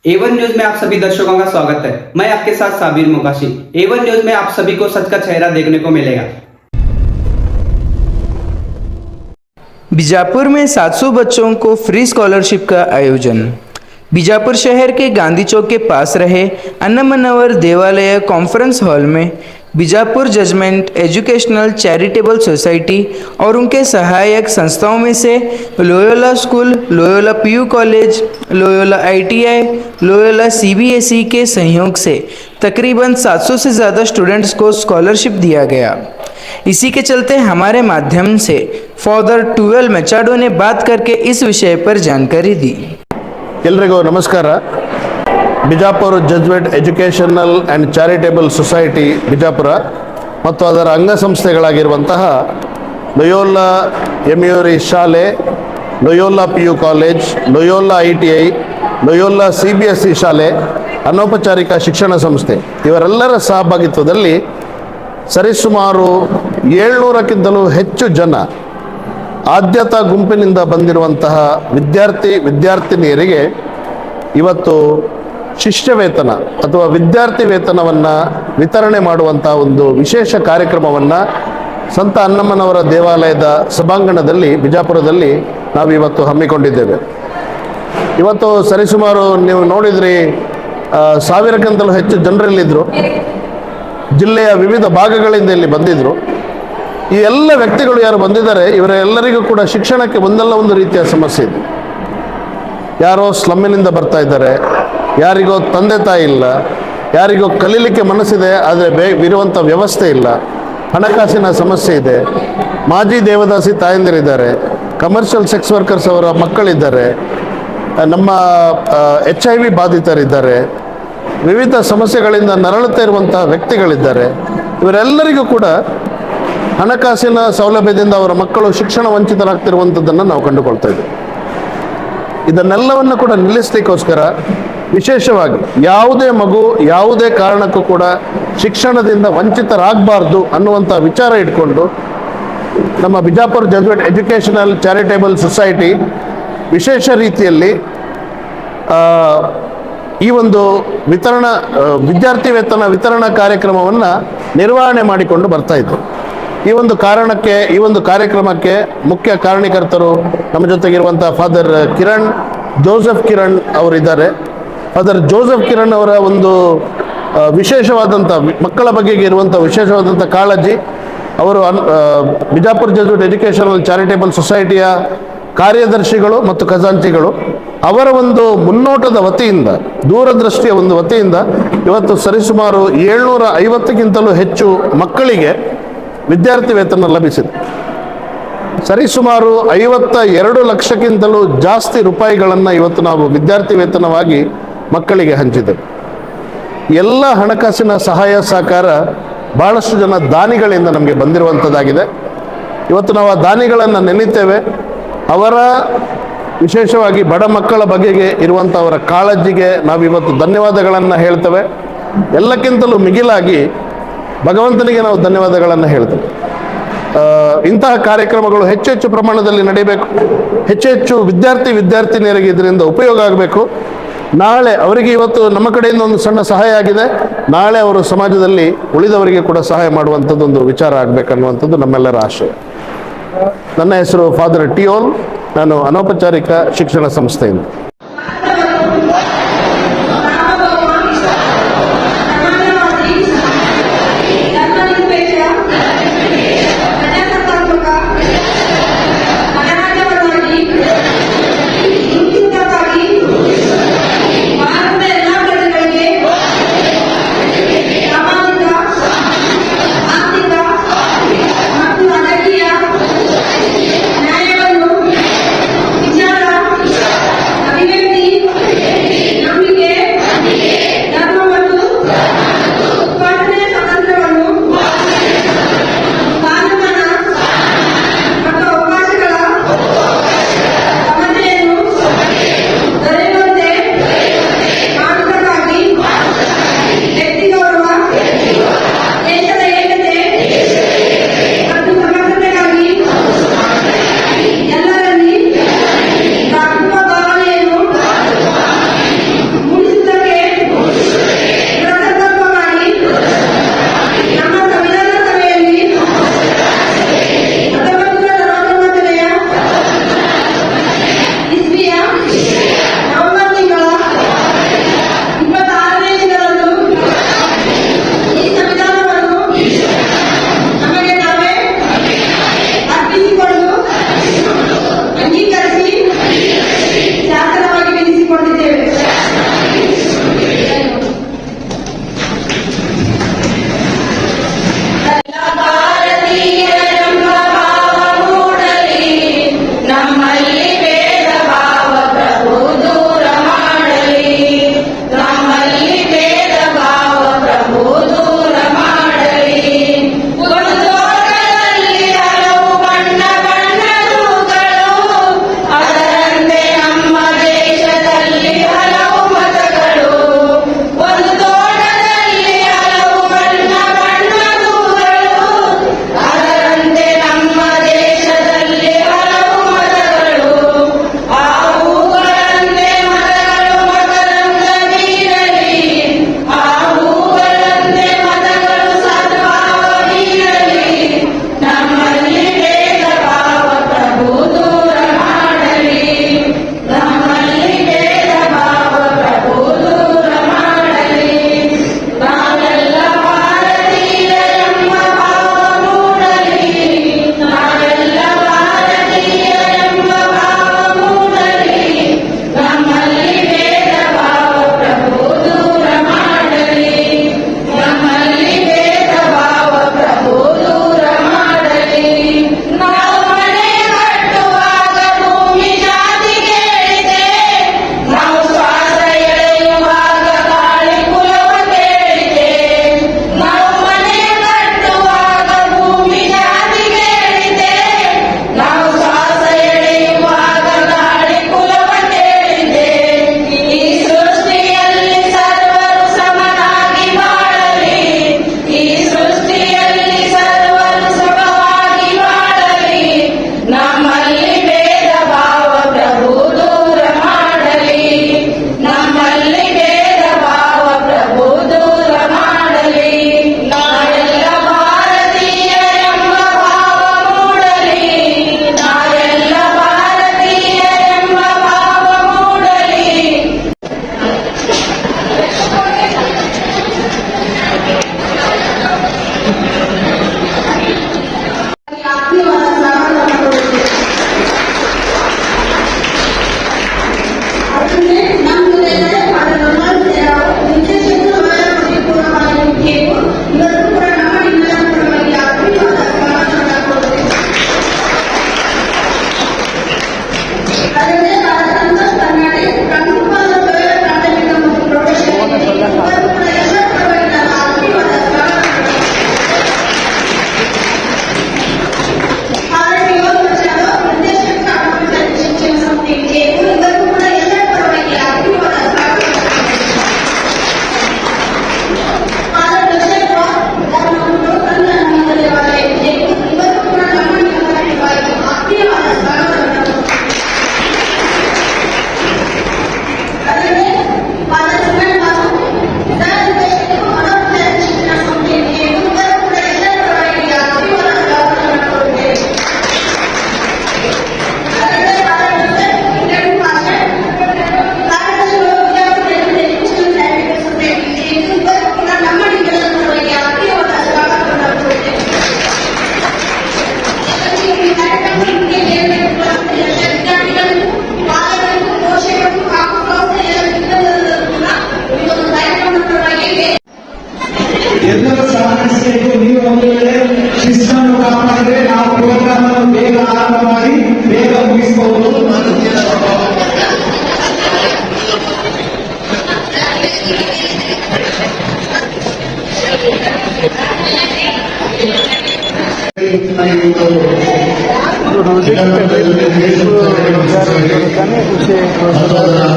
A1 news में आप सभी दर्शकों का स्वागत है। मैं आपके साथ साबिर मोकाशी। A1 न्यूज में आप सभी को सच का चेहरा देखने को मिलेगा। बीजापुर में 700 बच्चों को फ्री स्कॉलरशिप का आयोजन। बीजापुर शहर के गांधी चौक के पास रहे अन्नमनवर देवालय कॉन्फ्रेंस हॉल में Bijapur judgement educational charitable society और उनके सहायक संस्थाओं में से Loyola school, Loyola PU college, Loyola ITI, Loyola CBSE के सहयोग से तकरीबन 700 से ज़्यादा स्टूडेंट्स को स्कॉलरशिप दिया गया। इसी के चलते हमारे माध्यम से फादर टूवेल मेचाडो ने बात करके इस विषय पर जानकारी दी। ಎಲ್ರಿಗೂ ನಮಸ್ಕಾರ. Bijapur judgment educational and charitable society Bijapur ಮತ್ತು ಅದರ ಅಂಗಸಂಸ್ಥೆಗಳಾಗಿರುವಂತಹ ಲೊಯೋಲಾ ಎಮ್ಯೂರಿ ಶಾಲೆ, Loyola PU college, Loyola ITI, Loyola CBSE ಶಾಲೆ, ಅನೌಪಚಾರಿಕ ಶಿಕ್ಷಣ ಸಂಸ್ಥೆ ಇವರೆಲ್ಲರ ಸಹಭಾಗಿತ್ವದಲ್ಲಿ ಸರಿಸುಮಾರು 700ಕ್ಕಿಂತಲೂ ಹೆಚ್ಚು ಜನ ಆದ್ಯತಾ ಗುಂಪಿನಿಂದ ಬಂದಿರುವಂತಹ ವಿದ್ಯಾರ್ಥಿನಿಯರಿಗೆ ಇವತ್ತು ಶಿಷ್ಯ ವೇತನ ಅಥವಾ ವಿದ್ಯಾರ್ಥಿ ವೇತನವನ್ನು ವಿತರಣೆ ಮಾಡುವಂಥ ಒಂದು ವಿಶೇಷ ಕಾರ್ಯಕ್ರಮವನ್ನು ಸಂತ ಅನ್ನಮ್ಮನವರ ದೇವಾಲಯದ ಸಭಾಂಗಣದಲ್ಲಿ ಬಿಜಾಪುರದಲ್ಲಿ ನಾವು ಇವತ್ತು ಹಮ್ಮಿಕೊಂಡಿದ್ದೇವೆ. ಇವತ್ತು ಸರಿಸುಮಾರು ನೀವು ನೋಡಿದ್ರಿ 1000ಕ್ಕಿಂತಲೂ ಹೆಚ್ಚು ಜನರಲ್ಲಿದ್ದರು. ಜಿಲ್ಲೆಯ ವಿವಿಧ ಭಾಗಗಳಿಂದ ಇಲ್ಲಿ ಬಂದಿದ್ದರು. ಈ ಎಲ್ಲ ವ್ಯಕ್ತಿಗಳು ಯಾರು ಬಂದಿದ್ದಾರೆ ಇವರೆಲ್ಲರಿಗೂ ಕೂಡ ಶಿಕ್ಷಣಕ್ಕೆ ಒಂದಲ್ಲ ಒಂದು ರೀತಿಯ ಸಮಸ್ಯೆ ಇದೆ. ಯಾರೋ ಸ್ಲಮ್ಮಿನಿಂದ ಬರ್ತಾ ಇದ್ದಾರೆ, ಯಾರಿಗೋ ತಂದೆ ತಾಯಿ ಇಲ್ಲ, ಯಾರಿಗೋ ಕಲೀಲಿಕ್ಕೆ ಮನಸ್ಸಿದೆ ಆದರೆ ಇರುವಂಥ ವ್ಯವಸ್ಥೆ ಇಲ್ಲ, ಹಣಕಾಸಿನ ಸಮಸ್ಯೆ ಇದೆ, ಮಾಜಿ ದೇವದಾಸಿ ತಾಯಂದಿರಿದ್ದಾರೆ, ಕಮರ್ಷಿಯಲ್ ಸೆಕ್ಸ್ ವರ್ಕರ್ಸ್ ಅವರ ಮಕ್ಕಳಿದ್ದಾರೆ, ನಮ್ಮ HIV ಬಾಧಿತರಿದ್ದಾರೆ, ವಿವಿಧ ಸಮಸ್ಯೆಗಳಿಂದ ನರಳುತ್ತಾ ಇರುವಂತಹ ವ್ಯಕ್ತಿಗಳಿದ್ದಾರೆ. ಇವರೆಲ್ಲರಿಗೂ ಕೂಡ ಹಣಕಾಸಿನ ಸೌಲಭ್ಯದಿಂದ ಅವರ ಮಕ್ಕಳು ಶಿಕ್ಷಣ ವಂಚಿತರಾಗ್ತಿರುವಂಥದ್ದನ್ನು ನಾವು ಕಂಡುಕೊಳ್ತಾ ಇದ್ದೇವೆ. ಇದನ್ನೆಲ್ಲವನ್ನು ಕೂಡ ನಿಲ್ಲಿಸಲಿಕ್ಕೋಸ್ಕರ ವಿಶೇಷವಾಗಿ ಯಾವುದೇ ಮಗು ಯಾವುದೇ ಕಾರಣಕ್ಕೂ ಕೂಡ ಶಿಕ್ಷಣದಿಂದ ವಂಚಿತರಾಗಬಾರ್ದು ಅನ್ನುವಂಥ ವಿಚಾರ ಇಟ್ಕೊಂಡು ನಮ್ಮ Bijapur judgment educational charitable society ವಿಶೇಷ ರೀತಿಯಲ್ಲಿ ಈ ಒಂದು ವಿದ್ಯಾರ್ಥಿ ವೇತನ ವಿತರಣಾ ಕಾರ್ಯಕ್ರಮವನ್ನು ನಿರ್ವಹಣೆ ಮಾಡಿಕೊಂಡು ಬರ್ತಾ ಇದ್ದರು. ಈ ಒಂದು ಕಾರ್ಯಕ್ರಮಕ್ಕೆ ಮುಖ್ಯ ಕಾರಣೀಕರ್ತರು ನಮ್ಮ ಜೊತೆಗಿರುವಂಥ ಫಾದರ್ ಜೋಸೆಫ್ ಕಿರಣ್ ಅವರಿದ್ದಾರೆ. ಫಾದರ್ ಜೋಸೆಫ್ ಕಿರಣ್ ಅವರ ಒಂದು ವಿಶೇಷವಾದಂಥ ಮಕ್ಕಳ ಬಗೆಗೆ ಇರುವಂಥ ವಿಶೇಷವಾದಂಥ ಕಾಳಜಿ, ಅವರು ಬಿಜಾಪುರ ಜಜ್ಮೆಂಟ್ ಎಜುಕೇಷನಲ್ ಚಾರಿಟೇಬಲ್ ಸೊಸೈಟಿಯ ಕಾರ್ಯದರ್ಶಿಗಳು ಮತ್ತು ಖಜಾಂಚಿಗಳು. ಅವರ ಒಂದು ಮುನ್ನೋಟದ ವತಿಯಿಂದ, ದೂರದೃಷ್ಟಿಯ ಒಂದು ವತಿಯಿಂದ ಇವತ್ತು ಸರಿಸುಮಾರು 750ಕ್ಕಿಂತಲೂ ಹೆಚ್ಚು ಮಕ್ಕಳಿಗೆ ವಿದ್ಯಾರ್ಥಿ ವೇತನ ಲಭಿಸಿದೆ. ಸರಿಸುಮಾರು 52 ಲಕ್ಷಕ್ಕಿಂತಲೂ ಜಾಸ್ತಿ ರೂಪಾಯಿಗಳನ್ನು ಇವತ್ತು ನಾವು ವಿದ್ಯಾರ್ಥಿ ವೇತನವಾಗಿ ಮಕ್ಕಳಿಗೆ ಹಂಚಿದ್ದೇವೆ. ಎಲ್ಲ ಹಣಕಾಸಿನ ಸಹಾಯ ಸಹಕಾರ ಭಾಳಷ್ಟು ಜನ ದಾನಿಗಳಿಂದ ನಮಗೆ ಬಂದಿರುವಂಥದ್ದಾಗಿದೆ. ಇವತ್ತು ನಾವು ಆ ದಾನಿಗಳನ್ನು ನೆನೆಯುತ್ತೇವೆ. ಅವರ ವಿಶೇಷವಾಗಿ ಬಡ ಮಕ್ಕಳ ಬಗೆಗೆ ಇರುವಂಥ ಅವರ ಕಾಳಜಿಗೆ ನಾವಿವತ್ತು ಧನ್ಯವಾದಗಳನ್ನು ಹೇಳ್ತೇವೆ. ಎಲ್ಲಕ್ಕಿಂತಲೂ ಮಿಗಿಲಾಗಿ ಭಗವಂತನಿಗೆ ನಾವು ಧನ್ಯವಾದಗಳನ್ನು ಹೇಳ್ತೇವೆ. ಇಂತಹ ಕಾರ್ಯಕ್ರಮಗಳು ಹೆಚ್ಚು ಪ್ರಮಾಣದಲ್ಲಿ ನಡೀಬೇಕು. ಹೆಚ್ಚು ವಿದ್ಯಾರ್ಥಿನಿಯರಿಗೆ ಇದರಿಂದ ಉಪಯೋಗ ಆಗಬೇಕು. ನಾಳೆ ಅವರಿಗೆ ಇವತ್ತು ನಮ್ಮ ಕಡೆಯಿಂದ ಒಂದು ಸಣ್ಣ ಸಹಾಯ ಆಗಿದೆ, ನಾಳೆ ಅವರು ಸಮಾಜದಲ್ಲಿ ಉಳಿದವರಿಗೆ ಕೂಡ ಸಹಾಯ ಮಾಡುವಂಥದ್ದೊಂದು ವಿಚಾರ ಆಗಬೇಕನ್ನುವಂಥದ್ದು ನಮ್ಮೆಲ್ಲರ ಆಶಯ. ನನ್ನ ಹೆಸರು ಫಾದರ್ ಟಿಯೋಲ್, ನಾನು ಅನೌಪಚಾರಿಕ ಶಿಕ್ಷಣ ಸಂಸ್ಥೆಯಿಂದ.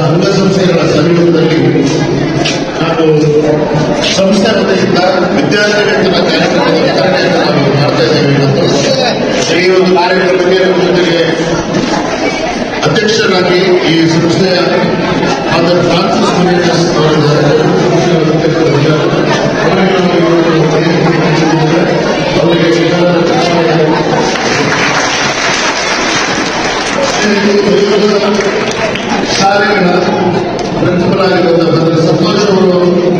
ಅಂಗಸಂಸ್ಥೆಗಳ ಸಹಯೋಗದಲ್ಲಿ ನಾವು ಸಂಸ್ಥೆ ವತಿಯಿಂದ ವಿದ್ಯಾರ್ಥಿ ವೇತನ ಕಾರ್ಯಕ್ರಮದ ವಿತರಣೆಯನ್ನು ನಾವು ಮಾಡ್ತಾ ಇದ್ದೇವೆ ಇವತ್ತು. ಈ ಒಂದು ಕಾರ್ಯಕ್ರಮಕ್ಕೆ ನಮ್ಮ ಜೊತೆಗೆ ಅಧ್ಯಕ್ಷರಾಗಿ ಈ ಸಂಸ್ಥೆಯ ಫಾದರ್ ಫ್ರಾನ್ಸಿಸ್ ಮಿನೇಟಸ್ ಅವರಿದ್ದಾರೆ. ಅವರಿಗೆ ಶಾಲೆಗಳ ಪ್ರಿನ್ಸಿಪಲ್ ಆಗಿರುವಂತಹ ಸಂತೋಷ್ ಅವರು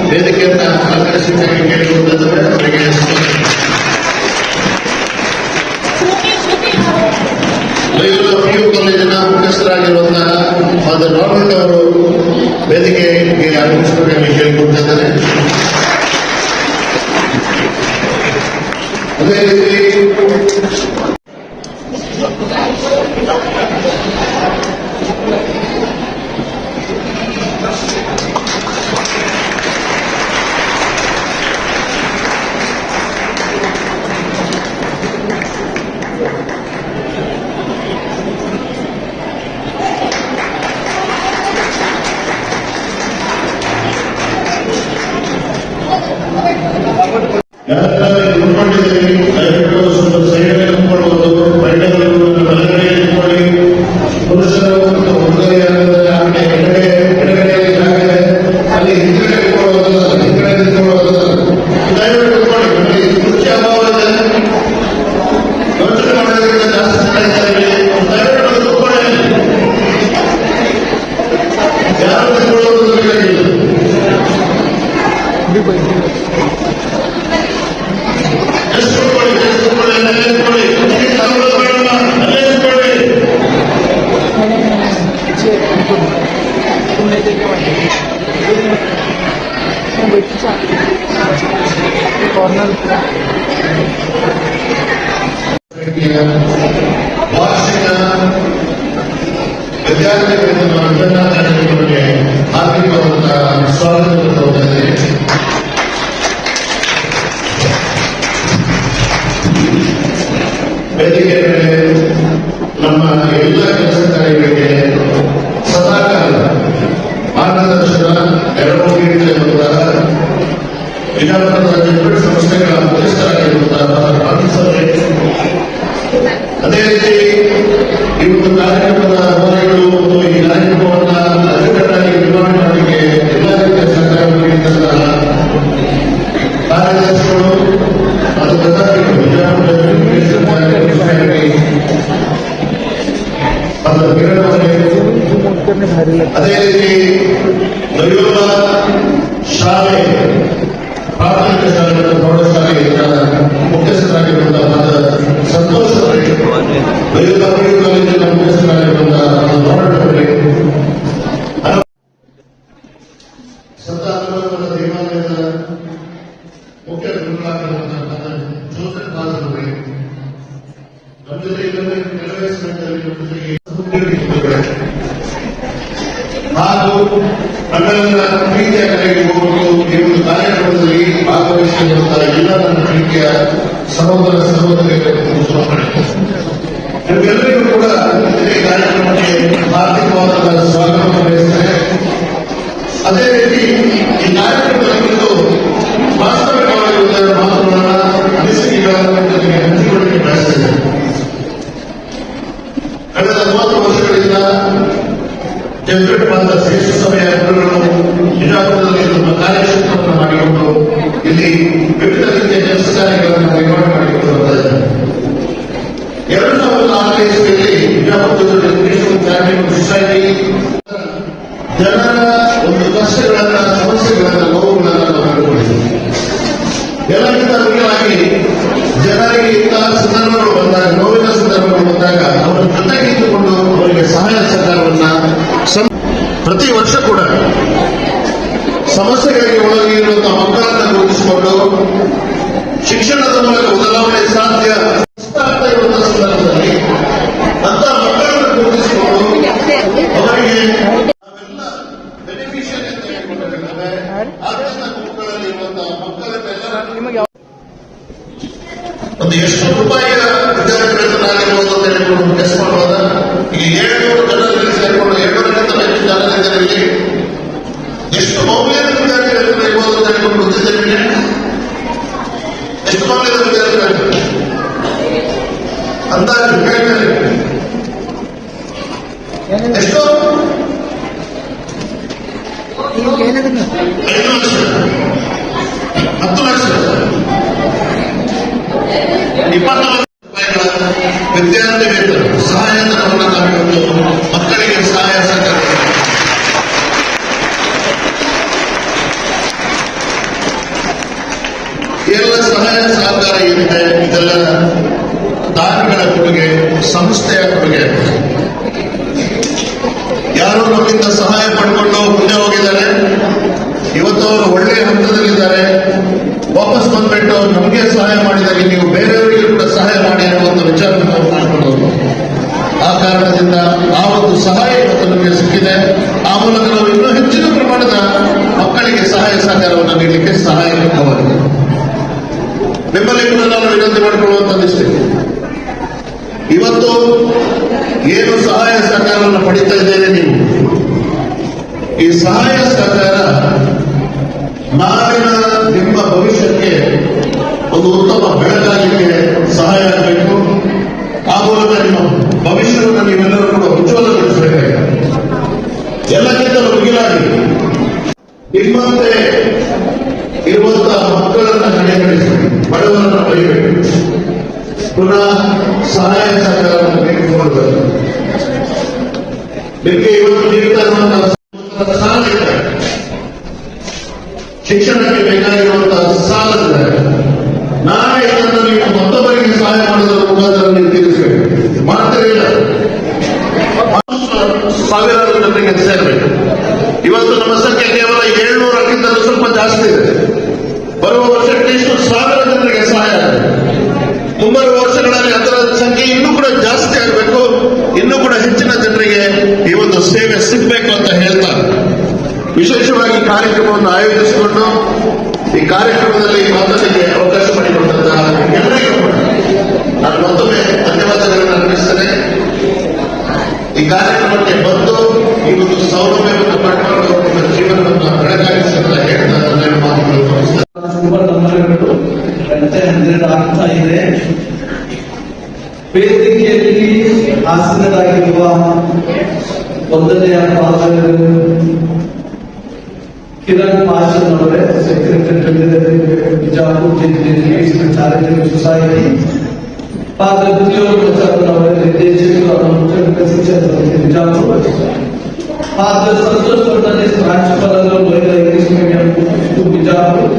ವೇದಿಕೆಯನ್ನು ಅಲಂಕರಿಸಿದ್ದಾರೆ ಕೇಳಿರುವುದಾದರೆ ಅವರಿಗೆ ಬೆಂಗಳೂರು PU ಕಾಲೇಜಿನ ಮುಖ್ಯಸ್ಥರಾಗಿರುವಂತಹ ಫಾದರ್ ರಾಬರ್ಟ್ ಅವರು ವೇದಿಕೆಗೆ ಆಗಮಿಸಬೇಕಾಗಿ ಕೇಳಿಕೊಟ್ಟಿದ್ದಾರೆ. ಅದೇ ರೀತಿ ವಾರ್ಷಿಕ ವಿದ್ಯಾರ್ಥಿ ವೇತನ ವಿತರಣಾ ಕಾರ್ಯಕ್ರಮಕ್ಕೆ ಹಾರ್ದಿಕವಾದಂತಹ ಸ್ವಾಗತವನ್ನು ಕೋರುತ್ತೇನೆ. ವೇದಿಕೆ ಮೇಲೆ ನಮ್ಮ ಎಲ್ಲ ಕೆಲಸ ಕಾರ್ಯಗಳಿಗೆ ಸದಾಕಾಲ ಮಾರ್ಗದರ್ಶನ ನೆರವಾಗಿರುವಂತಹ ವಿಜಯಪುರದ ಜೆಡ್ ಸಂಸ್ಥೆಗಳ ಮುಖ್ಯಸ್ಥರಾಗಿರುವಂತಹ ಅದೇ ರೀತಿ ಈ ಒಂದು ಕಾರ್ಯಕ್ರಮದ ಹೊರೆಗಳು ಮತ್ತು ಈ ಕಾರ್ಯಕ್ರಮವನ್ನು ಅಚ್ಚುಕಟ್ಟಾಗಿ ನಿರ್ವಹಣೆ ಮಾಡಲಿಕ್ಕೆ ಎಲ್ಲ ರೀತಿಯ ಸಹಕಾರ ನೀಡಿದಂತಹ ಕಾರ್ಯದರ್ಶಿಗಳು ಮತ್ತು ಪ್ರಧಾನಿಗಳು ವಿಜಯಪುರ ಅದೇ ರೀತಿ ನಯೋಗ ಶಾಲೆ ಪ್ರಾಥಮಿಕ ಶಾಲೆ ಮತ್ತು ಪ್ರೌಢಶಾಲೆಯ ಮುಖ್ಯಸ್ಥರಾಗಿರುವಂತಹ ಸಂತೋಷ್ ಅವರಿಗೆ ನಯೋಗ PU ಕಾಲೇಜಿನ ಮುಖ್ಯಸ್ಥರಾಗಿರುವಂತಹ ರಾಬರ್ಟ್ ಅವರಿಗೆ ಸಂತ ಹನುಮಂತನ ದೇವಾಲಯದ ಮುಖ್ಯ ಗುರುಗಳಾಗಿರುವಂತಹ ಜೋಸೆಫ್ ಫಾದರ್ ಅವರಿಗೆ ನಮ್ಮ ಜೊತೆ ಇದನ್ನು ನೆರವೇರಿಸಿದಲ್ಲಿ ನಮ್ಮ ಜೊತೆಗೆ ಹಾಗೂ ನಮ್ಮೆಲ್ಲರ ಪ್ರೀತಿಯ ಕರೆಗೆ ಹೋಗಲು ಈ ಒಂದು ಕಾರ್ಯಕ್ರಮದಲ್ಲಿ ಭಾಗವಹಿಸಿರುವಂತಹ ಎಲ್ಲ ನನ್ನ ಪ್ರೀತಿಯ ಸಹೋದರ ಸಹೋದರಿಯರಿಗೆ ನಿಮಗೆಲ್ಲರಿಗೂ ಕೂಡ ಈ ಕಾರ್ಯಕ್ರಮಕ್ಕೆ ಹಾರ್ದಿಕವಾದ ಸ್ವಾಗತವನ್ನು ಬಯಸ್ತೇನೆ. ಅದೇ ರೀತಿ ಈ ಕಾರ್ಯಕ್ರಮದ ಕುರಿತು ವಾಸ್ತವಿಕವಾಗಿರುವುದರ ಮಾತುಗಳನ್ನ ಅನಿಸಿಕೆಗಳನ್ನು ಜೊತೆಗೆ ಹಂಚಿಕೊಳ್ಳಕ್ಕೆ ಬಯಸ್ತೇನೆ. ಕಳೆದ 30 ವರ್ಷಗಳಿಂದ ಜೆಡ್ ಫಾದರ್ ಶ್ರೇಷ್ಠ ಸಭೆಯ ಗುರುಗಳು ಬಿಜಾಪುರದಲ್ಲಿ ತಮ್ಮ ಕಾರ್ಯಕ್ಷೇತ್ರವನ್ನು ಮಾಡಿಕೊಂಡು ಇಲ್ಲಿ ವಿವಿಧ ರೀತಿಯ ಕೆಲಸ ಕಾರ್ಯಗಳನ್ನು ನಿರ್ವಹಣೆ ಮಾಡಿಕೊಂಡು ಬರ್ತಾ ಇದ್ದಾರೆ. 2006ನೇ ಇಸ್ವಿಯಲ್ಲಿ ಬಿಜಾಪುರದ ಎಜುಕೇಶನ್ ಚಾರಿಟೇಬಲ್ ಸೊಸೈಟಿ ಜನರ ಒಂದು ಕಷ್ಟಗಳನ್ನ, ಸಮಸ್ಯೆಗಳನ್ನ, ನೋವುಗಳನ್ನ ನಾವು ಕಂಡುಕೊಂಡಿದ್ದೀವಿ. ಎಲ್ಲಕ್ಕಿಂತ ಮುಖ್ಯವಾಗಿ ಜನರಿಗೆ ಇಂತಹ ಸಂದರ್ಭಗಳು ಬಂದಾಗ, ನೋವಿನ ಸಂದರ್ಭಗಳು ಬಂದಾಗ ಅವರ ಜೊತೆಗೆ ಇಟ್ಟುಕೊಂಡು ಅವರಿಗೆ ಸಹಾಯ ಸಹಕಾರವನ್ನ ಪ್ರತಿ ವರ್ಷ ಕೂಡ ಸಮಸ್ಯೆಗಳಿಗೆ ಒಳಗಿರುವಂತಹ ಮಕ್ಕಳನ್ನು ಗುರುತಿಸಿಕೊಂಡು ಶಿಕ್ಷಣದ ಮೂಲಕ ಬದಲಾವಣೆ ಸಾಧ್ಯ ಆಗ್ತಾ ಇರುವಂತಹ ಸಂದರ್ಭದಲ್ಲಿ ಅಂತ ಮಕ್ಕಳನ್ನು ಗುರುತಿಸಿಕೊಂಡು ಅವರಿಗೆ ನಾವೆಲ್ಲ ಬೆನಿಫಿಷಿಯರಿ ಅಂತ ಹೇಳ್ಕೊಂಡಿರ್ತೇವೆ. ಆದ್ದರಿಂದ ಗುಂಪುಗಳಲ್ಲಿ ಇರುವಂತಹ ಮಕ್ಕಳನ್ನೆಲ್ಲ ಒಂದು ಎಷ್ಟು ರೂಪಾಯಿಯ ಈ 700 ಜನರಲ್ಲಿ ಸೇರಿಕೊಂಡು 700ಕ್ಕಿಂತ ಹೆಚ್ಚು ಜನರಿದ್ದರಲ್ಲಿ ಎಷ್ಟು ಮೌಲ್ಯದ ವಿದ್ಯಾರ್ಥಿಗಳು ಇರ್ಬೋದು ಅಂತ ಹೇಳ್ಕೊಂಡು ಗೊತ್ತಿದೆ ನಿಮಗೆ? ಎಷ್ಟು ಮೌಲ್ಯದ ವಿದ್ಯಾರ್ಥಿಗಳು ಅಂದಾಜು ಹೇಳಿದ್ದಾರೆ? ಎಷ್ಟು? 5 ಲಕ್ಷ, 10 ಲಕ್ಷ, 20 ಲಕ್ಷ ರೂಪಾಯಿಗಳ ವಿದ್ಯಾರ್ಥಿ ವೇತನ ಸಹಾಯಧನವನ್ನು ನಾವಿವತ್ತು ಮಕ್ಕಳಿಗೆ ಸಹಾಯ ಸಹಕಾರ ಎಲ್ಲ ಸಹಾಯ ಸಹಕಾರ ಏನಿದೆ ಇದೆಲ್ಲ ದಾನಿಗಳ ಕೊಡುಗೆ, ಸಂಸ್ಥೆಯ ಕೊಡುಗೆ. ಯಾರು ನಮ್ಮಿಂದ ಸಹಾಯ ಪಡ್ಕೊಂಡು ಮುಂದೆ ಹೋಗಿದ್ದಾರೆ, ಇವತ್ತು ಅವರು ಒಳ್ಳೆಯ ಹಂತದಲ್ಲಿದ್ದಾರೆ, ವಾಪಸ್ ಬಂದ್ಬಿಟ್ಟು ನಮಗೆ ಸಹಾಯ ಮಾಡಿದಾಗ ನೀವು ಬೇರೆಯವರಿಗೆ ಕೂಡ ಸಹಾಯ ಮಾಡಿ ಅನ್ನುವಂಥ ವಿಚಾರವನ್ನು ನಾವು ಮಾಡ್ಕೊಳ್ಳೋದು. ಆ ಕಾರಣದಿಂದ ಆ ಒಂದು ಸಹಾಯ ಇವತ್ತು ನಮಗೆ ಸಿಕ್ಕಿದೆ. ಆ ಮೂಲಕ ನಾವು ಇನ್ನೂ ಹೆಚ್ಚಿನ ಪ್ರಮಾಣದ ಮಕ್ಕಳಿಗೆ ಸಹಾಯ ಸಹಕಾರವನ್ನು ನೀಡಲಿಕ್ಕೆ ಸಹಾಯಕವಾಗಿದೆ. ನಿಮ್ಮಲ್ಲಿ ಕೂಡ ನಾನು ವಿನಂತಿ ಮಾಡಿಕೊಳ್ಳುವಂಥದ್ದಿಷ್ಟೇ, ಇವತ್ತು ಏನು ಸಹಾಯ ಸಹಕಾರವನ್ನು ಪಡಿತಾ ಇದ್ದೇನೆ ನೀವು, ಈ ಸಹಾಯ ಸಹಕಾರ ನಾಳಿನ ನಿಮ್ಮ ಭವಿಷ್ಯಕ್ಕೆ ಒಂದು ಉತ್ತಮ ಬೆಳಕಾಗಲಿಕ್ಕೆ ಸಹಾಯ ಆಗಬೇಕು. ಆ ಮೂಲಕ ನಿಮ್ಮ ಭವಿಷ್ಯವನ್ನು ನೀವೆಲ್ಲರೂ ಕೂಡ ಉಜ್ವಲಗೊಳಿಸಬೇಕಾಗಿದೆ. ಎಲ್ಲಕ್ಕಿಂತಲೂ ಮಿಗಿಲಾಗಿ ನಿಮ್ಮಂತೆ ಇರುವಂತಹ ಮಕ್ಕಳನ್ನ ಕಡೆಗಣಿಸಿ ಬಡವರನ್ನು ಬೈಬೇಕು, ಪುನಃ ಸಹಾಯ ಸಹಕಾರವನ್ನು ತೆಗೆದುಕೊಳ್ಳಬೇಕು. ನಿಮಗೆ ಇವತ್ತು ನೀಡ್ತಾ ಇರುವಂತಹ ಸಾಲ ಇದೆ, ಶಿಕ್ಷಣಕ್ಕೆ ಬೇಕಾಗಿರುವಂತಹ ಸಾಲದ ನಾಳೆ ಇದನ್ನು ನೀವು ಮತ್ತೊಬ್ಬರಿಗೆ ಸಹಾಯ ಮಾಡೋದರ ಮುಖಾಂತರ ನೀವು ತೀರಿಸಬೇಕು. ಮಾಡ್ತಿರಲಿಲ್ಲ, ಸಾವಿರಾರು ಜನರಿಗೆ ಸೇರಬೇಕು. ಇವತ್ತು ನಮ್ಮ ಸಂಖ್ಯೆ ಕೇವಲ 700ಕ್ಕಿಂತಲೂ ಸ್ವಲ್ಪ ಜಾಸ್ತಿ ಇದೆ. ಬರುವ ವರ್ಷಕ್ಕೆ ಇಷ್ಟು 1000 ಜನರಿಗೆ ಸಹಾಯ ಆಗಬೇಕು. ಮುಂಬರುವ ವರ್ಷಗಳಲ್ಲಿ ಅದರ ಸಂಖ್ಯೆ ಇನ್ನೂ ಕೂಡ ಜಾಸ್ತಿ ಆಗಬೇಕು, ಇನ್ನೂ ಕೂಡ ಹೆಚ್ಚಿನ ಜನರಿಗೆ ಈ ಒಂದು ಸೇವೆ ಸಿಗಬೇಕು ಅಂತ ಹೇಳ್ತಾರೆ. ವಿಶೇಷವಾಗಿ ಕಾರ್ಯಕ್ರಮವನ್ನು ಆಯೋಜಿಸಿಕೊಂಡು ಈ ಕಾರ್ಯಕ್ರಮದಲ್ಲಿ ಮಾತನಾಡಲಿಕ್ಕೆ ಅವಕಾಶ ಮಾಡಿಕೊಟ್ಟಂತಹ ಎಲ್ಲರಿಗೂ ನಾನು ಮತ್ತೊಮ್ಮೆ ಧನ್ಯವಾದಗಳನ್ನು ಅರ್ಪಿಸ್ತೇನೆ. ಈ ಕಾರ್ಯಕ್ರಮಕ್ಕೆ ಬಂದು ಈ ಒಂದು ಸೌಲಭ್ಯವನ್ನು ಪಡ್ಕೊಂಡು ನಿಮ್ಮ ಜೀವನವನ್ನು ಬೆಳಗಾಗಿಸುತ್ತಾ ಹೇಳ್ತಾ ನನ್ನ ಮಾತುಗಳು ಸೂಪರ್ ನಂಬರ್ಗಳು ಗಂಟೆ 12 ಆಗ್ತಾ ಇದೆ. ವೇದಿಕೆಯಲ್ಲಿ ಆಸೀನರಾಗಿರುವ ಮೊದಲನೆಯ ಪಾಲ್ಗೊಳ್ಳುವ ಕಿರಣ್ ಪಾಷನ್ ಅವರೇ, ಸೆಕ್ರೆಟರಿ ಬಿಜಾಪುರ ಜಿಲ್ಲೆ ಚಾರಿಟಬಲ್ ಸೊಸೈಟಿ, ಫಾದರ್ ಉದ್ಯೋಗ ಪ್ರಸಾದ್ ಅವರೇ, ನಿರ್ದೇಶಕರು ಮುಖ್ಯ ಶಿಕ್ಷಣ ಸಮಿತಿ ಬಿಜಾಪುರ, ಫಾದರ್ ಸಂತೋಷ್ ಫರ್ನಾಂಡಿಸ್ ಪ್ರಾಂಶುಪಾಲರು Loyola English medium Bijapur,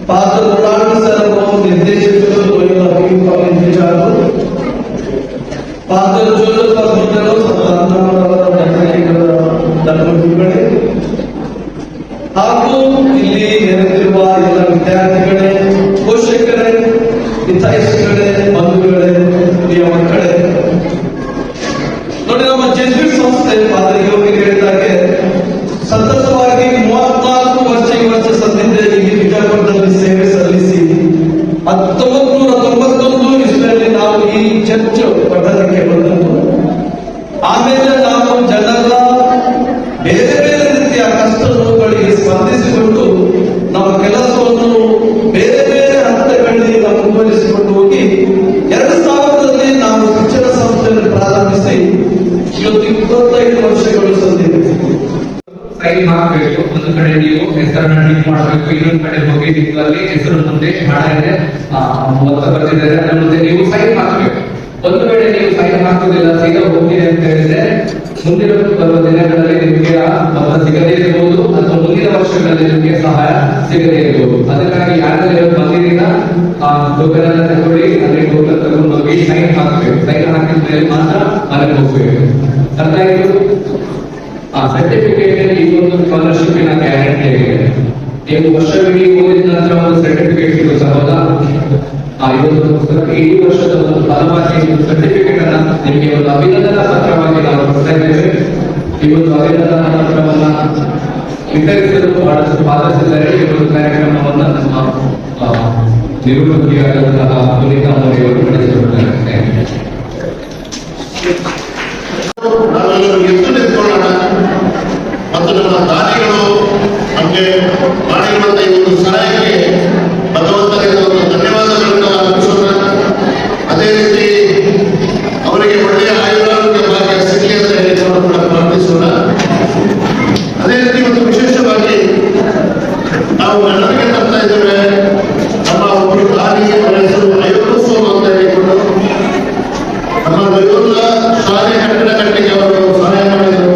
father Murari sir ಅವರು ನಿರ್ದೇಶಕರು ಲೋಯಲ್ ಅಭಿಯು ಕಾಲೇಜ್ ಬಿಜಾಪುರ, ಫಾದರ್ ಜೋಸೆಫ್ ಅರ್ಮಿಟರು ಸಂತಾನವರ ಧರ್ಮಗುರುಗಳೇ ಹಾಗೂ ಇಲ್ಲಿ ನೆರೆದಿರುವ ಎಲ್ಲ ವಿದ್ಯಾರ್ಥಿಗಳೇ, ಪೋಷಕರೇ, ಹಿತೈಷಿಗಳೇ, ಬಂಧುಗಳೇ, ಪ್ರಿಯ ಮಕ್ಕಳೇ, ನೋಡಿ ನಮ್ಮ ಜೆಸ್ಯೂಟ್ ಸಂಸ್ಥೆ ಫಾದರ್ ಯೋಗಿ ಹೇಳಿದಾಗೆ ಸತತವಾಗಿ 34 ವರ್ಷ ಈ ವರ್ಷ ಸದ್ಯದ ಇಲ್ಲಿ ಬಿಜಾಪುರದಲ್ಲಿ ಸೇವೆ ಸಲ್ಲಿಸಿ 1991 ಇಸ್ವಿಯಲ್ಲಿ ನಾವು ಈ ಚರ್ಚ್ ಪಟ್ಟಣಕ್ಕೆ ಬಂದದ್ದು. ಆಮೇಲೆ ನಾವು ಜನರ ಬೇರೆ ಬೇರೆ ರೀತಿಯ ಕಷ್ಟ ನೋವುಗಳಿಗೆ ಸ್ಪಂದಿಸಿಕೊಂಡು ನಮ್ಮ ಕೆಲಸವನ್ನು ಬೇರೆ ಬೇರೆ ಹಂತಗಳಲ್ಲಿ ನಾವು ಮುಂದುವರಿಸಿಕೊಂಡು ಹೋಗಿ 2000ರಲ್ಲಿ ನಾವು ಶಿಕ್ಷಣ ಸಂಸ್ಥೆಯನ್ನು ಪ್ರಾರಂಭಿಸಿ ಇವತ್ತು 25 ವರ್ಷಗಳು ಸಂದಿದೆ. ಸೈನ್ ಹಾಕಬೇಕು. ಒಂದು ಕಡೆ ನೀವು ಹೆಸರನ್ನ ಟಿಕ್ ಮಾಡಬೇಕು, ಇನ್ನೊಂದು ಕಡೆ ಹೋಗಿ ನಿಮ್ಮಲ್ಲಿ ಹೆಸರು ಮುಂದೆ ಮಾಡಿದ್ರೆ ಮೊತ್ತ ಬರ್ತಿದ್ದಾರೆ ಅದರ ಮುಂದೆ ನೀವು ಸೈನ್ ಹಾಕಬೇಕು. ಒಂದು ವೇಳೆ ನೀವು ಸೈನ್ ಹಾಕುವುದಿಲ್ಲ, ಸೀದಾ ಹೋಗಿದೆ ಅಂತ ಹೇಳಿದ್ರೆ ಮುಂದಿನ ಬರುವ ದಿನಗಳಲ್ಲಿ ನಿಮಗೆ ಮೊತ್ತ ಸಿಗದೇ ಇರಬಹುದು ಅಥವಾ ಮುಂದಿನ ವರ್ಷಗಳಲ್ಲಿ ನಿಮಗೆ ಸಹಾಯ ಸಿಗದೇ ಇರಬಹುದು. ಅದಕ್ಕಾಗಿ ಯಾರಲ್ಲಿ ಬಂದಿದ್ದೀರ ಟೋಕನ್ ತಗೊಳ್ಳಿ, ಅಲ್ಲಿ ಟೋಕನ್ ತಗೊಂಡು ಹೋಗಿ ಸೈನ್ ಹಾಕಬೇಕು. ಸೈನ್ ಹಾಕಿದ ಮೇಲೆ ಮಾತ್ರ ಮನೆಗೆ ಹೋಗ್ಬೇಕು. ಅರ್ಥ ಆಯ್ತು? ಆ ಸರ್ಟಿಫಿಕೇಟ್ ಈ ಒಂದು ಸ್ಕಾಲರ್ಶಿಪ್ಪಿನ ಗ್ಯಾರಂಟಿ ಇದೆ. ನೀವು ವರ್ಷವಿಡೀ ಓದಿದ ನಂತರ ಒಂದು ಸರ್ಟಿಫಿಕೇಟ್ ಸಿಗುತ್ತೆ, ಹೌದಾ? ಇವತ್ತು ಇಡೀ ವರ್ಷದ ಒಂದು ಫಲವಾಗಿ ಸರ್ಟಿಫಿಕೇಟ್ ಅನ್ನ ನಿಮಗೆ ಒಂದು ಅಭಿನಂದನಾ ಪತ್ರವಾಗಿ ನಾವು ಕೊಡ್ತಾ ಇದ್ದೇವೆ. ಈ ಒಂದು ಅಭಿನಂದನಾ ಪತ್ರವನ್ನ ವಿತರಿಸಲು ಬಹಳಷ್ಟು ಬಾಧಿಸಿದ್ದಾರೆ. ಈ ಒಂದು ಕಾರ್ಯಕ್ರಮವನ್ನ ನಮ್ಮ ನಿರೂಪಕಿಯಾದಂತಹ ಪುನೀತಾ ಅವರಿಗೆ ನಡೆಸಿಕೊಡ್ತಾರೆ. ನಾವೆಲ್ಲರೂ ಎದ್ದು ನಿಂತ್ಕೊಳ್ಳೋಣ ಮತ್ತು ನಮ್ಮ ದಾನಿಗಳು ನಮಗೆ ಮಾಡಿರುವಂತಹ ಈ ಒಂದು ಸಹಾಯಕ್ಕೆ ಭಗವಂತನಿಗೆ ಒಂದು ಧನ್ಯವಾದಗಳನ್ನು ಅರ್ಪಿಸೋಣ. ಅದೇ ರೀತಿ ಅವರಿಗೆ ಒಳ್ಳೆಯ ಆಯುರಾರೋಗ್ಯ ಭಾಗ್ಯ ಸಿಗಲಿ ಅಂತ ಹೇಳಿ ನಾವು ಕೂಡ ಪ್ರಾರ್ಥಿಸೋಣ. ಅದೇ ರೀತಿ ಒಂದು ವಿಶೇಷವಾಗಿ ನಾವು ನೆನಪಿಗೆ ತರ್ತಾ ಇದ್ದೇವೆ ನಮ್ಮ ಒಬ್ಬರು ದಾನಿ ಅವರ ಹೆಸರು ಅಯೋಗೋತ್ಸವ ಅಂತ ಹೇಳಿಕೊಂಡು ನಮ್ಮ ಬಯೋಲ್ಲ ಶಾಲೆ ಕಟ್ಟಡ ಕಟ್ಟಿಗೆ ಅವರು ಸಹಾಯ ಮಾಡಿದರು.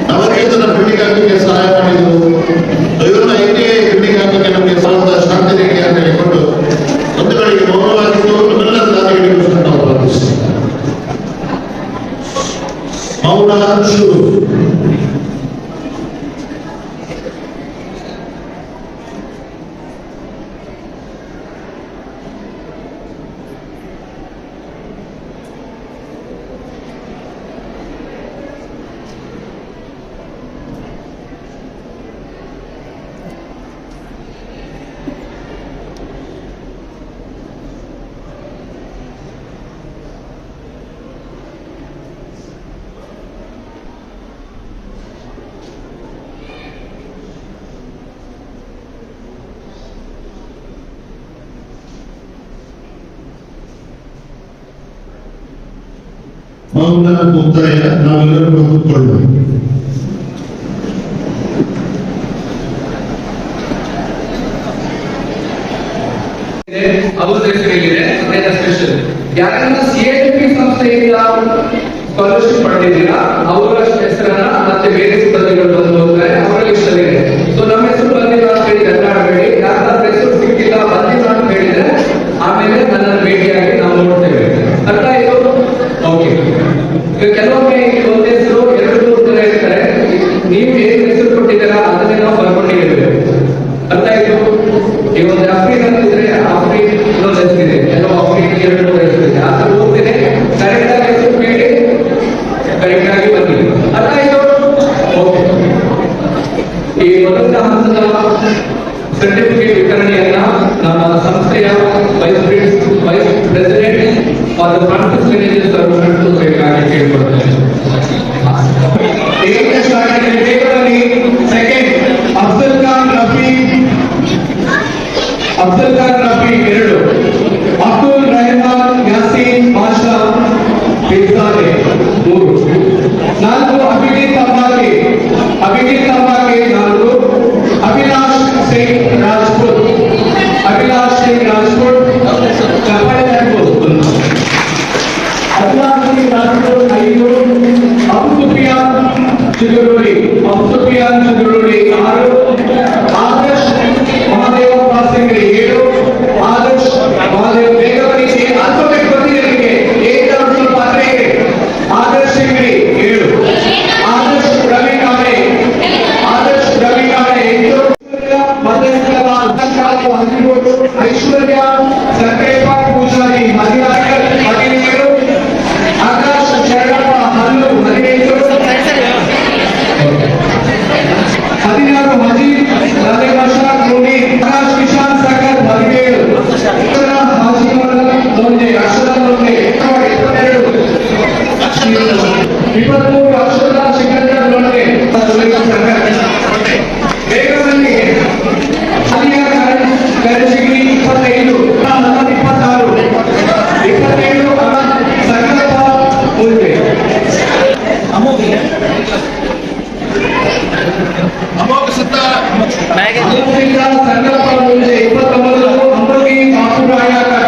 ನವಕೇತನ ಬಿಲ್ಡಿಂಗ್ ಹಾಕಲಿಕ್ಕೆ ಸಹಾಯ ಮಾಡಿದರು. ಬಯೋಲ್ಲ ಐಟಿಐ ಬಿಲ್ಡಿಂಗ್ ಹಾಕಲಿಕ್ಕೆ ನಮಗೆ ಸಾಲದ ಶಾಂತಿ ನೀಡಿ ಅಂತ ಹೇಳಿಕೊಂಡು ಒಂದು ಕಡೆಗೆ ಮೌನವಾಗಿದ್ದು ಎಲ್ಲ ದಾನಿಗಳಿಗೂ ಸಹ ನಾವು ಪ್ರಾರ್ಥಿಸ್ತೇವೆ. ಮೌನ ಶುರು. ಮೌನ ಮುಕ್ತಾಯ. ನಾವೆಲ್ಲರೂ ಕೂತ್ಕೊಳ್ಳೋಣ. ಅವ್ರದ್ದು ಹೆಸರಿಗಿದೆ ಸ್ಪೆಷಲ್. ಯಾಕಂದ್ರೆ ಸಿಎಲ್ಪಿ ಸಂಸ್ಥೆಯಿಂದ ಸ್ಕಾಲರ್ಶಿಪ್ ಪಡೆದಿದ್ದೀರಾ ಅವರ ಹೆಸರನ್ನ ಮತ್ತೆ ಬೇರೆ ಸಿಬ್ಬಂದಿಗಳು ಬಂದು ಹೋಗ್ತಾರೆ ಅವರ ಲಿಸ್ಟ್ ಅಲ್ಲಿ ಇದೆ. ಸೊ ನಮ್ಮ ಹೆಸರು ಬಂದಿಲ್ಲ ಅಂತ ಹೇಳಿ ಗಂಗಾಡಬೇಡಿ. ಯಾರಾದ್ರೂ ಹೆಸರು ಸಿಕ್ಕಿಲ್ಲ ಬಂದಿಲ್ಲ ಅಂತ ಹೇಳಿದ್ರೆ ಆಮೇಲೆ ನನ್ನನ್ನು ಭೇಟಿಯಾಗಿ ನಾವು ನೋಡ್ತೇವೆ. ಅರ್ಥ ಆಯ್ತು? ಓಕೆ. ಕೆಲವೊಮ್ಮೆ ಒಂದು ಹೆಸರು ಎರಡು ಮೂರು ಇರ್ತಾರೆ. ನೀವು ಏನು ಹೆಸರು ಕೊಟ್ಟಿದ್ದೀರಾ ಅದನ್ನೇ ನಾವು ಬರ್ಕೊಂಡಿದ್ದೇವೆ. ಅರ್ಥ ಆಯ್ತು? ಈ ಒಂದು ಆಫ್ರಿಕ್ ಅಂತಿದ್ರೆ ಆಫ್ರಿಕ್ ಇನ್ನೊಂದು ಹೆಸರಿದೆ, ಕೆಲವು ಆಫ್ರಿಕ್ ಎರಡು ಮೂರು ಹೆಸರಿದೆ. ಆ ಥರ ಹೋಗ್ತೇನೆ ಕರೆಕ್ಟ್ ಆಗಿ ಹೆಸರು ಕೇಳಿ ಕರೆಕ್ಟ್ ಆಗಿ ಬನ್ನಿ. ಅರ್ಥ ಆಯ್ತು? ಓಕೆ. ಈ ಮೊದಲ ಹಂತದ ಸರ್ಟಿಫಿಕೇಟ್ ವಿತರಣೆಯನ್ನ ನಮ್ಮ ಸಂಸ್ಥೆಯ vice president for the front manager service ಬೇಕಾಗಿ ಕೇಳಿಕೊಳ್ತೇನೆ. ಸೆಕೆಂಡ್ ಅಫ್ಜಲ್ ಖಾನ್ ರಫಿ 2, ಅಬ್ದುಲ್ ರೆಹಮಾನ್ ಯಾಸೀನ್ ಬಾಷಾ ಪಿರ್ಸಾದೆ 3, 4 ಅಭಿಜಿತ್ ಅಂಬಾಕೆ 4, ಅಭಿಲಾಷ್ ಸಿಂಗ್ ರಾಜ್ಪುತ್ ಚಪ್ಪಾಳೆ ತಟ್ಟಬಹುದು. ಅಭಿಲಾಷ್ ಸಿಂಗ್ ರಾಜ್ಪುತ್ 5, ಅಬು ಸುಫಿಯಾನ್ ಚಿಗುರುಳಿ 6, ಆದರ್ಶ್ ಮಹಾದೇವ ಪಾಸಿಂಗ್ರಿ 7, ಆದರ್ಶ್ ಮಹಾದೇವ್ ಬೇಗವರಿಗೆ ಆಲ್ಫಾಬೆಟ್ ಬಂದಿದೆ. ಏಕದಮ್ ಸ್ವಲ್ಪ ಹತ್ರ ಇದೆ. ಆದರ್ಶ್ ಸಿಂಗ್ರಿ 7, ಆದರ್ಶ್ ರವಿ ಕಾಳೆ 8, ಐಶ್ವರ್ಯ ಸಂಕೇಪ ಪೂಜಾರಿ 17, ಆಕಾಶ್ ಶರಣಪ್ಪ ಹಲ್ಲು 18, 16 ಮಜೀದ್ ರಾಧೇಭಾಷಾ ಕೋಡಿ, ಆಕಾಶ್ ಕಿಶಾನ್ ಸಾಗರ್ 17, ಹಾಜಿಮಲ್ಲ ಮೊನ್ನೆ ಅಕ್ಷರ ಮೊನ್ನೆ 22, 23 ಅಕ್ಷರ ಸಿಕಂದರ್ ಮೊನ್ನೆ ಬೇಗದಲ್ಲಿ ಅಲಿಯಾ ಕರಜಿಗಿ 25, 26, 27 ಸಂಕಲ್ಪ ಮುಲ್ಬೆ ಅಮೋಘ ಸತ್ತ ಸಂಕಲ್ಪ ಮುಲ್ಬೆ 29, ಅಂಬಗಿ ಮಾಸುರಾಯ ಕಡ